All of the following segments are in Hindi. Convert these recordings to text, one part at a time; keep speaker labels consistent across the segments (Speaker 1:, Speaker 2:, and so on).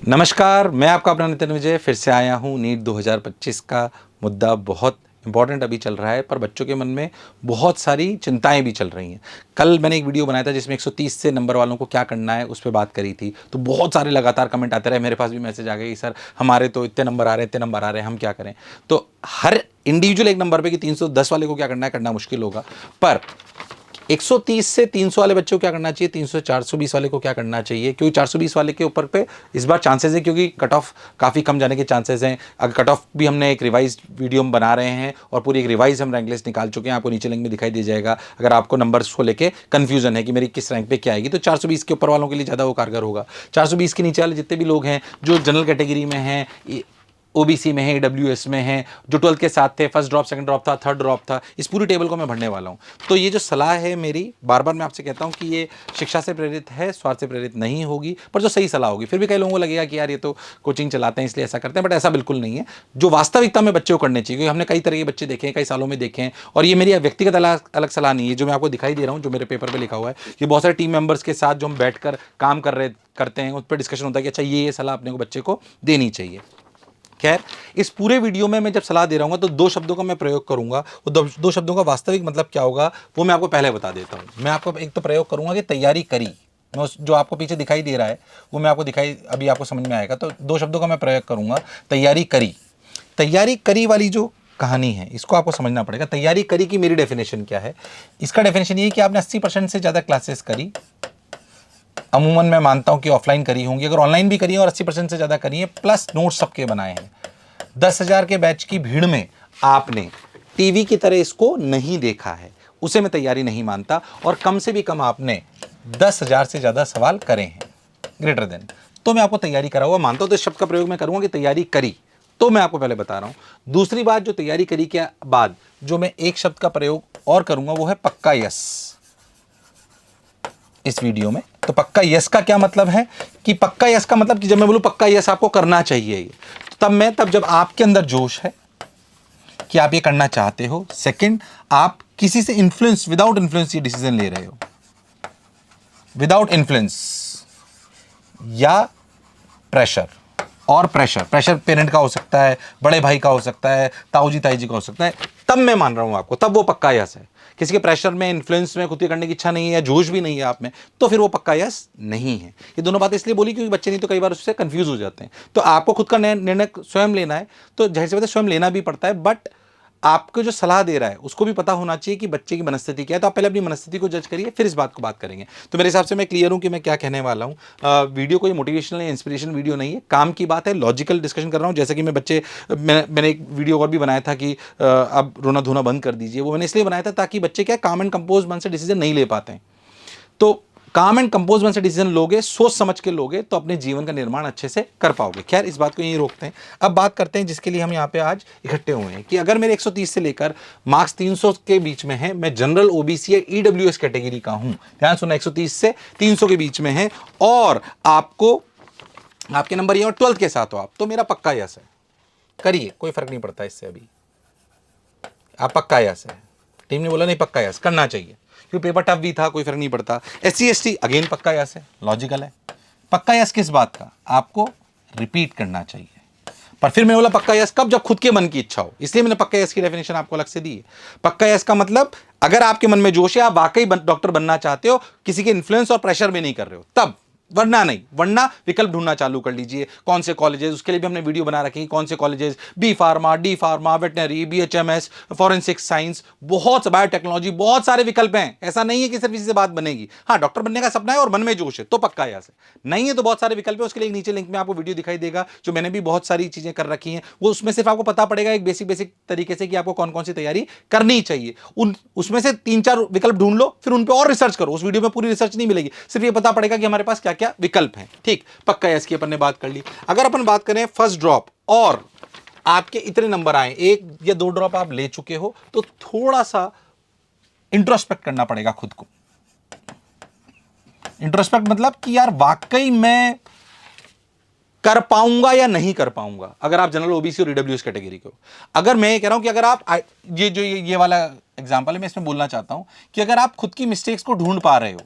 Speaker 1: नमस्कार, मैं आपका अपना नितिन विजय फिर से आया हूँ। नीट 2025 का मुद्दा बहुत इंपॉर्टेंट अभी चल रहा है, पर बच्चों के मन में बहुत सारी चिंताएं भी चल रही हैं। कल मैंने एक वीडियो बनाया था जिसमें 130 से नंबर वालों को क्या करना है उस पर बात करी थी, तो बहुत सारे लगातार कमेंट आते रहे। मेरे पास भी मैसेज आ गए कि सर हमारे तो इतने नंबर आ रहे हैं, इतने नंबर आ रहे हैं, हम क्या करें। तो हर इंडिविजुअल एक नंबर पे कि 310 वाले को क्या करना है, करना मुश्किल होगा। पर 130 से 300 वाले बच्चों को क्या करना चाहिए, 300 420 वाले को क्या करना चाहिए, क्योंकि 420 वाले के ऊपर पे इस बार चांसेस है, क्योंकि कट ऑफ काफ़ी कम जाने के चांसेस हैं। अगर कट ऑफ भी हमने एक रिवाइज वीडियो में बना रहे हैं और पूरी एक रिवाइज हम रैंक लिस्ट निकाल चुके हैं, आपको नीचे लिंक में दिखाई दे जाएगा। अगर आपको नंबर्स को लेके कन्फ्यूजन है कि मेरी किस रैंक पे क्या आएगी, तो 420 के ऊपर वालों के लिए ज़्यादा वो कारगर होगा। 420 के नीचे वाले जितने भी लोग हैं जो जनरल कैटेगरी में हैं, ओबीसी में है, ईडब्ल्यूएस में है, जो 12th के साथ थे, फर्स्ट ड्रॉप, सेकंड ड्रॉप था, थर्ड ड्रॉप था, इस पूरी टेबल को मैं भरने वाला हूं। तो ये जो सलाह है मेरी, बार बार मैं आपसे कहता हूं कि ये शिक्षा से प्रेरित है, स्वार्थ से प्रेरित नहीं होगी, पर जो सही सलाह होगी। फिर भी कई लोगों को लगेगा कि यार ये तो कोचिंग चलाते हैं इसलिए ऐसा करते हैं, बट ऐसा बिल्कुल नहीं है। जो वास्तविकता में बच्चों को करने चाहिए, क्योंकि हमने कई तरह के बच्चे देखे हैं, कई सालों में देखे हैं, और ये मेरी व्यक्तिगत अलग सलाह नहीं है। जो मैं आपको दिखाई दे रहा हूँ, जो मेरे पेपर पर लिखा हुआ है, ये बहुत सारे टीम मेंबर्स के साथ जो हम बैठकर काम करते हैं, उस पर डिस्कशन होता है कि अच्छा ये सलाह अपने को बच्चे को देनी चाहिए। खैर, इस पूरे वीडियो में मैं जब सलाह दे रहा हूँ तो दो शब्दों का मैं प्रयोग करूंगा। वो दो शब्दों का वास्तविक मतलब क्या होगा वो मैं आपको पहले बता देता हूँ। मैं आपको एक तो प्रयोग करूंगा कि तैयारी करी, मैं उस जो आपको पीछे दिखाई दे रहा है वो मैं आपको अभी आपको समझ में आएगा। तो दो शब्दों का मैं प्रयोग करूंगा, तैयारी करी। तैयारी करी वाली जो कहानी है इसको आपको समझना पड़ेगा। तैयारी करी की मेरी डेफिनेशन क्या है, इसका डेफिनेशन ये है कि आपने 80% से ज़्यादा क्लासेस करी। अमूमन मैं मानता हूं कि ऑफलाइन करी होंगी, अगर ऑनलाइन भी करी है और 80% से ज़्यादा करी है, प्लस नोट्स सबके बनाए हैं। 10,000 के बैच की भीड़ में आपने टीवी की तरह इसको नहीं देखा है, उसे मैं तैयारी नहीं मानता। और कम से भी कम आपने 10,000 से ज़्यादा सवाल करे हैं, ग्रेटर देन, तो मैं आपको तैयारी करा हुआ मानता हूं। तो इस शब्द का प्रयोग मैं करूंगा कि तैयारी करी। तो मैं आपको पहले बता रहा हूं। दूसरी बात, जो तैयारी करी के बाद जो मैं एक शब्द का प्रयोग और करूंगा वो है पक्का यस इस वीडियो में। तो पक्का यस का क्या मतलब है कि पक्का यस का मतलब कि जब मैं बोलूं पक्का यस आपको करना चाहिए, तब जब आपके अंदर जोश है कि आप ये करना चाहते हो। सेकंड, आप किसी से इन्फ्लुएंस, विदाउट इन्फ्लुएंस ये डिसीजन ले रहे हो, विदाउट इन्फ्लुएंस या प्रेशर। और प्रेशर पेरेंट का हो सकता है, बड़े भाई का हो सकता है, ताऊ जी ताई जी का हो सकता है, तब मैं मान रहा हूं आपको, तब वो पक्का यस है। किसी के प्रेशर में, इन्फ्लुएंस में खुद के करने की इच्छा नहीं है या जोश भी नहीं है आप में, तो फिर वो पक्का यस नहीं है। ये दोनों बातें इसलिए बोली क्योंकि बच्चे नहीं तो कई बार उससे कंफ्यूज हो जाते हैं। तो आपको खुद का निर्णय स्वयं लेना है, तो जाहिर सी बात है स्वयं लेना भी पड़ता है, बट आपको जो सलाह दे रहा है उसको भी पता होना चाहिए कि बच्चे की मनस्थिति क्या है। तो आप पहले अपनी मनस्थिति को जज करिए, फिर इस बात को बात करेंगे। तो मेरे हिसाब से मैं क्लियर हूं कि मैं क्या कहने वाला हूं। वीडियो कोई मोटिवेशनल या इंस्पिरेशन वीडियो नहीं है, काम की बात है, लॉजिकल डिस्कशन कर रहा हूं। जैसे कि मैंने एक वीडियो और भी बनाया था कि अब रोना धोना बंद कर दीजिए। वो मैंने इसलिए बनाया था ताकि बच्चे क्या काम एंड कंपोज मन से डिसीजन नहीं ले पाते हैं। तो काम एंड कंपोज मन से डिसीजन लोगे, सोच समझ के लोगे, तो अपने जीवन का निर्माण अच्छे से कर पाओगे। खैर, इस बात को यहीं रोकते हैं। अब बात करते हैं जिसके लिए हम यहाँ पे आज इकट्ठे हुए हैं, कि अगर मेरे 130 से लेकर मार्क्स 300 के बीच में है, मैं जनरल, ओबीसी या ईडब्ल्यूएस कैटेगरी का हूं, ध्यान सुनना, 130 से 300 के बीच में है, और आपके नंबर ये और 12th के साथ हो आप, तो मेरा पक्का यस है, करिए, कोई फर्क नहीं पड़ता इससे। अभी आप पक्का यस है, टीम ने बोला नहीं पक्का यस करना चाहिए, क्योंकि पेपर टफ भी था, कोई फर्क नहीं पड़ता। SC ST अगेन पक्का यस है, लॉजिकल है। पक्का यस किस बात का, आपको रिपीट करना चाहिए। पर फिर मैं बोला पक्का यस कब, जब खुद के मन की इच्छा हो, इसलिए मैंने पक्का यस की डेफिनेशन आपको अलग से दी है। पक्का यस का मतलब अगर आपके मन में जोश है, आप वाकई डॉक्टर बनना चाहते हो, किसी के इन्फ्लुएंस और प्रेशर में नहीं कर रहे हो, तब, वरना नहीं। वरना विकल्प ढूंढना चालू कर लीजिए। कौन से कॉलेजेस, उसके लिए भी हमने वीडियो बना रखी है, कौन से colleges, B pharma, D pharma, veterinary, BHMS, forensic science, बहुत बायोटेक्नोलॉजी, बहुत सारे विकल्प हैं। ऐसा नहीं है कि सिर्फ इसी से बात बनेगी। हाँ, डॉक्टर बनने का सपना है और मन में जोश है तो पक्का यस है, नहीं है तो बहुत सारे विकल्प है। उसके लिए नीचे लिंक में आपको वीडियो दिखाई देगा, जो मैंने भी बहुत सारी चीजें कर रखी हैं, वो उसमें सिर्फ आपको पता पड़ेगा एक बेसिक तरीके से कि आपको कौन कौन सी तैयारी करनी चाहिए। उसमें से 3-4 विकल्प ढूंढ लो, फिर उन पर और रिसर्च करो। उस वीडियो में पूरी रिसर्च नहीं मिलेगी, सिर्फ ये पता पड़ेगा कि हमारे पास क्या क्या विकल्प हैं। ठीक, पक्का यस की अपन ने बात कर ली। अगर अपन बात करें फर्स्ट ड्रॉप और आपके इतने नंबर आए, 1 या 2 ड्रॉप आप ले चुके हो, तो थोड़ा सा इंट्रोस्पेक्ट करना पड़ेगा खुद को। इंट्रोस्पेक्ट मतलब कि यार वाकई मैं कर पाऊंगा या नहीं कर पाऊंगा। अगर आप जनरल, ओबीसी और ईडब्ल्यूएस कैटेगरी के हो, अगर मैं कह रहा हूं कि अगर आप ये वाला एग्जांपल है, मैं इसमें बोलना चाहता हूं कि अगर आप खुद की मिस्टेक्स को ढूंढ पा रहे हो,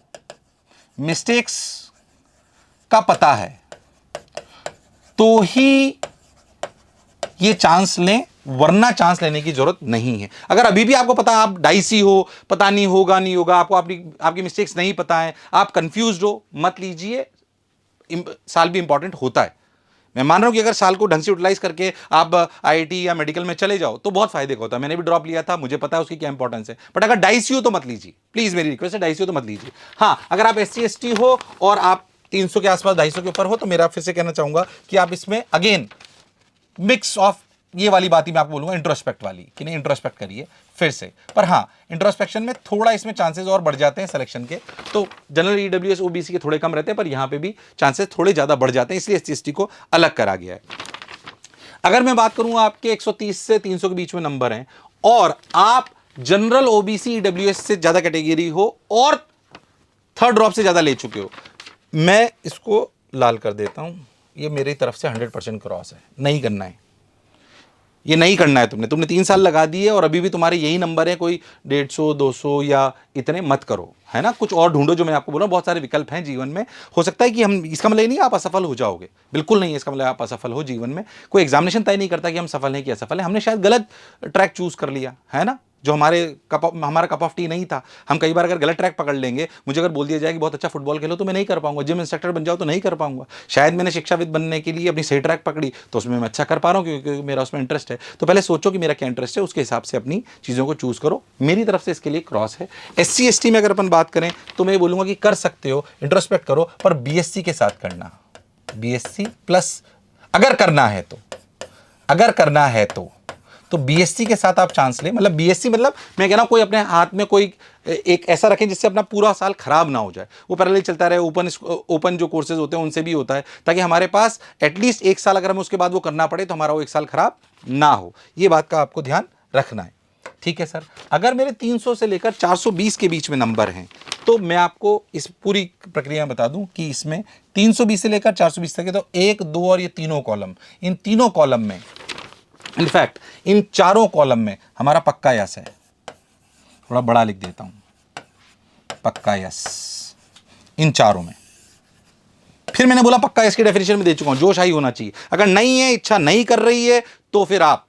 Speaker 1: मिस्टेक्स का पता है, तो ही ये चांस लें, वरना चांस लेने की जरूरत नहीं है। अगर अभी भी आपको पता आप डाइसी हो, पता नहीं होगा नहीं होगा, आपको आपकी मिस्टेक्स नहीं पता है, आप कंफ्यूज्ड हो, मत लीजिए। साल भी इंपॉर्टेंट होता है। मैं मान रहा हूं कि अगर साल को ढंग से यूटिलाइज करके आप आईआईटी या मेडिकल में चले जाओ तो बहुत फायदे का होता है। मैंने भी ड्रॉप लिया था, मुझे पता है उसकी क्या इंपॉर्टेंस है। बट अगर डाइसी हो तो मत लीजिए, प्लीज मेरी रिक्वेस्ट है, डाइसी हो तो मत लीजिए। हाँ, अगर आप SC ST हो और आप 300 के आसपास 250 के ऊपर हो तो मेरा फिर से कहना चाहूंगा कि आप इसमें अगेन मिक्स ऑफ ये वाली बात ही मैं आपको बोलूंगा, इंट्रोस्पेक्ट वाली, कि नहीं इंट्रोस्पेक्ट करिए फिर से। पर हाँ, इंट्रोस्पेक्शन में थोड़ा इसमें चांसेस और बढ़ जाते हैं सिलेक्शन के। तो जनरल EWS OBC के थोड़े कम रहते हैं, पर यहां पे भी चांसेस थोड़े ज्यादा बढ़ जाते हैं, इसलिए SC ST को अलग करा गया है। अगर मैं बात करूं आपके 130 से 300 के बीच में नंबर हैं और आप जनरल OBC EWS से ज्यादा कैटेगरी हो और थर्ड ड्रॉप से ज्यादा ले चुके हो, मैं इसको लाल कर देता हूं। ये मेरी तरफ से 100% क्रॉस है, नहीं करना है, ये नहीं करना है। तुमने 3 साल लगा दिए और अभी भी तुम्हारे यही नंबर है, कोई 150 200 या इतने मत करो, है ना। कुछ और ढूंढो। जो मैं आपको बोल रहा हूं, बहुत सारे विकल्प हैं जीवन में। हो सकता है कि हम, इसका मतलब नहीं आप असफल हो जाओगे, बिल्कुल नहीं है इसका मतलब आप असफल हो जीवन में। कोई एग्जामिनेशन तय नहीं करता कि हम सफल हैं कि असफल हैं। हमने शायद गलत ट्रैक चूज कर लिया, है ना, जो हमारा कप ऑफ टी नहीं था। हम कई बार अगर गलत ट्रैक पकड़ लेंगे, मुझे अगर बोल दिया जाए कि बहुत अच्छा फुटबॉल खेलो तो मैं नहीं कर पाऊंगा, जिम इंस्ट्रक्टर बन जाओ तो नहीं कर पाऊंगा। शायद मैंने शिक्षाविद बनने के लिए अपनी सही ट्रैक पकड़ी तो उसमें मैं अच्छा कर पा रहा हूँ क्योंकि मेरा उसमें इंटरेस्ट है। तो पहले सोचो कि मेरा क्या इंटरेस्ट है, उसके हिसाब से अपनी चीज़ों को चूज करो। मेरी तरफ से इसके लिए क्रॉस है। SC ST में अगर अपन बात करें तो मैं बोलूंगा कि कर सकते हो, इंट्रोस्पेक्ट करो, पर BSc के साथ करना, BSc प्लस अगर करना है तो BSc के साथ आप चांस लें। मतलब BSc मतलब मैं कह रहा हूं कोई अपने हाथ में कोई एक ऐसा रखें जिससे अपना पूरा साल खराब ना हो जाए। वो पैरेलल चलता रहे, ओपन जो कोर्सेज होते हैं उनसे भी होता है, ताकि हमारे पास एटलीस्ट 1 साल अगर हमें उसके बाद वो करना पड़े तो हमारा वो 1 साल खराब ना हो। ये बात का आपको ध्यान रखना है, ठीक है सर। अगर मेरे 300 से लेकर 420 के बीच में नंबर हैं तो मैं आपको इस पूरी प्रक्रिया बता दूं कि इसमें 320 से लेकर 420 तक है तो 1 2 और ये तीनों कॉलम, इन तीनों कॉलम में, इनफैक्ट इन चारों कॉलम में हमारा पक्का यस है। थोड़ा बड़ा लिख देता हूं, पक्का यस इन चारों में। फिर मैंने बोला पक्का यस की डेफिनेशन में दे चुका हूं, जोश आई होना चाहिए। अगर नहीं है, इच्छा नहीं कर रही है, तो फिर आप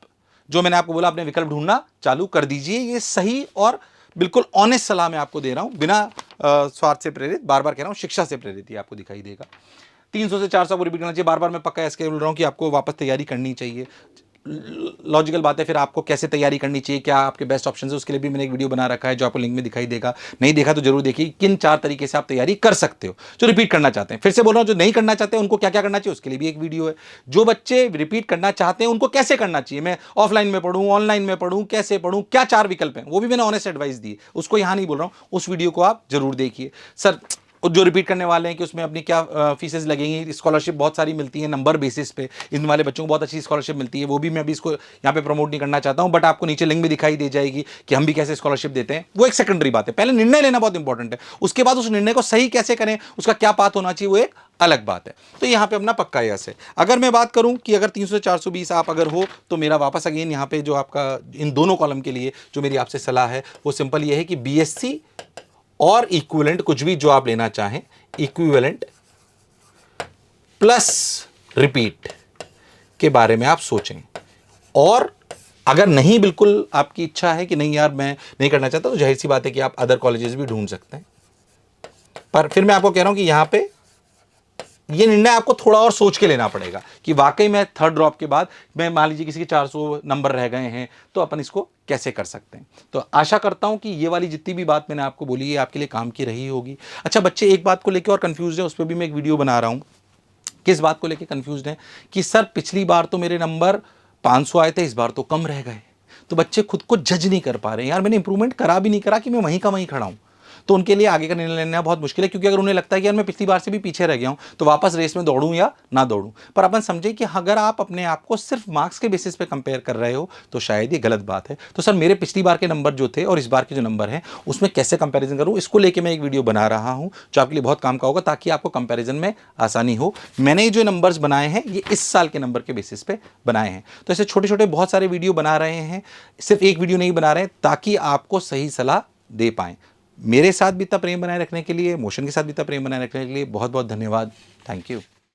Speaker 1: जो मैंने आपको बोला अपने विकल्प ढूंढना चालू कर दीजिए। ये सही और बिल्कुल ऑनेस्ट सलाह मैं आपको दे रहा हूं, बिना स्वार्थ से प्रेरित, बार बार कह रहा हूं, शिक्षा से प्रेरित ही आपको दिखाई देगा। 300 से 400 को रिपीट करना चाहिए। बार बार मैं पक्का ऐसे बोल रहा हूं कि आपको वापस तैयारी करनी चाहिए। लॉजिकल बात है, फिर आपको कैसे तैयारी करनी चाहिए, क्या आपके बेस्ट ऑप्शन है, उसके लिए भी मैंने एक वीडियो बना रखा है जो आपको लिंक में दिखाई देगा। नहीं देखा तो जरूर देखिए, किन 4 तरीके से आप तैयारी कर सकते हो। जो रिपीट करना चाहते हैं, फिर से बोल रहा हूं, जो नहीं करना चाहते हैं उनको क्या क्या करना चाहिए उसके लिए भी एक वीडियो है। जो बच्चे रिपीट करना चाहते हैं उनको कैसे करना चाहिए, मैं ऑफलाइन में पढ़ूं, ऑनलाइन में पढ़ूं, कैसे पढ़ूं, क्या 4 विकल्प हैं, वो भी मैंने ऑनेस्ट एडवाइस दी, उसको यहां नहीं बोल रहा हूं। उस वीडियो को आप जरूर देखिए। सर जो रिपीट करने वाले हैं कि उसमें अपनी क्या फीसेज लगेंगी, स्कॉलरशिप बहुत सारी मिलती है नंबर बेसिस पे, इन वाले बच्चों को बहुत अच्छी स्कॉलरशिप मिलती है। वो भी मैं अभी इसको यहाँ पे प्रमोट नहीं करना चाहता हूँ, बट आपको नीचे लिंक में दिखाई दे जाएगी कि हम भी कैसे स्कॉलरशिप देते हैं। वो एक सेकेंडरी बात है, पहले निर्णय लेना बहुत इंपॉर्टेंट है, उसके बाद उस निर्णय को सही कैसे करें, उसका क्या पाथ होना चाहिए, वो एक अलग बात है। तो यहाँ पे अपना पक्का यस है। अगर मैं बात करूं कि अगर 300 से 420 आप अगर हो तो मेरा वापस अगेन यहाँ पे जो आपका इन दोनों कॉलम के लिए जो मेरी आपसे सलाह है वो सिंपल ये है कि BSc और इक्विवेलेंट कुछ भी जो आप लेना चाहें, इक्विवेलेंट प्लस रिपीट के बारे में आप सोचें। और अगर नहीं, बिल्कुल आपकी इच्छा है कि नहीं यार मैं नहीं करना चाहता, तो जाहिर सी बात है कि आप अदर कॉलेजेस भी ढूंढ सकते हैं। पर फिर मैं आपको कह रहा हूं कि यहां पे ये निर्णय आपको थोड़ा और सोच के लेना पड़ेगा कि वाकई में थर्ड ड्रॉप के बाद मैं, मान लीजिए किसी के 400 नंबर रह गए हैं, तो अपन इसको कैसे कर सकते हैं। तो आशा करता हूं कि ये वाली जितनी भी बात मैंने आपको बोली है आपके लिए काम की रही होगी। अच्छा बच्चे, एक बात को लेकर और कंफ्यूज है, उस पर भी मैं एक वीडियो बना रहा हूं। किस बात को लेकर कंफ्यूज है कि सर पिछली बार तो मेरे नंबर 500 आए थे, इस बार तो कम रह गए। तो बच्चे खुद को जज नहीं कर पा रहे हैं, यार मैंने इंप्रूवमेंट करा भी नहीं करा कि मैं वहीं का वहीं खड़ा हूं। तो उनके लिए आगे का निर्णय लेना बहुत मुश्किल है, क्योंकि अगर उन्हें लगता है कि यार मैं पिछली बार से भी पीछे रह गया हूं तो वापस रेस में दौड़ूं या ना दौड़ूं। पर अपन समझे कि अगर आप अपने आप को सिर्फ मार्क्स के बेसिस पे कंपेयर कर रहे हो तो शायद ये गलत बात है। तो सर मेरे पिछली बार के नंबर जो थे और इस बार के जो नंबर हैं उसमें कैसे कंपेरिजन करूं, इसको लेकर मैं एक वीडियो बना रहा हूं जो आपके लिए बहुत काम का होगा, ताकि आपको कंपेरिजन में आसानी हो। मैंने जो नंबर्स बनाए हैं ये इस साल के नंबर के बेसिस पे बनाए हैं। तो ऐसे छोटे छोटे बहुत सारे वीडियो बना रहे हैं, सिर्फ एक वीडियो नहीं बना रहे हैं, ताकि आपको सही सलाह दे पाएं। मेरे साथ भी इतना प्रेम बनाए रखने के लिए, मोशन के साथ भी इतना प्रेम बनाए रखने के लिए बहुत बहुत धन्यवाद। Thank you.